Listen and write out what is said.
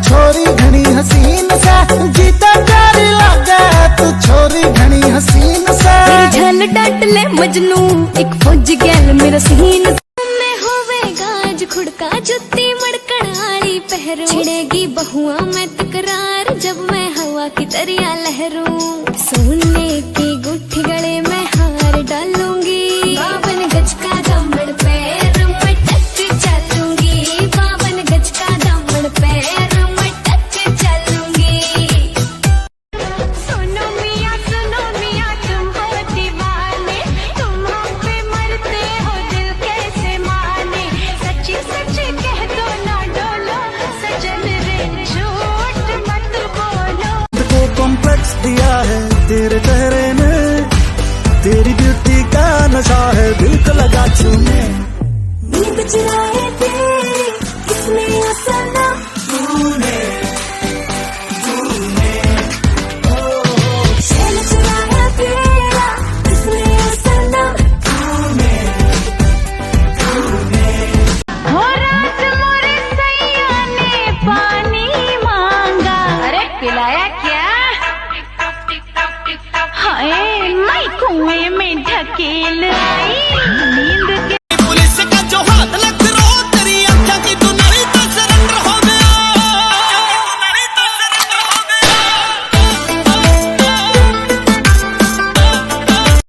छोरी घनी हसीन सा, जीता प्यारी लागे तू छोरी घनी हसीन सा। मेरी झल डांट ले मजनू, एक फौज गैल मेरा सीन में होवेगा आज खुड़का, जुत्ती मड़कण आली पहरू, छिड़ेगी बहुआ में तकरार जब मैं हवा की दरिया लहरूं। सोने की गुट्ठी गले में हार डालूंगी, 52 गज का दामन पैर में टच चलूंगी, 52 गज का दामन पैर में टच चलूंगी। सुनो मियां तुम हो दीवाने, तुम हम पे मरते हो दिल कैसे माने, सच्ची सच्ची कह दो ना डोलो सजन रे झूठ मत बोलो। को कॉम्प्लेक्स दिया है तेरे चेहरे ने, तेरी ब्यूटी का नशा है दिल को लगा छूने।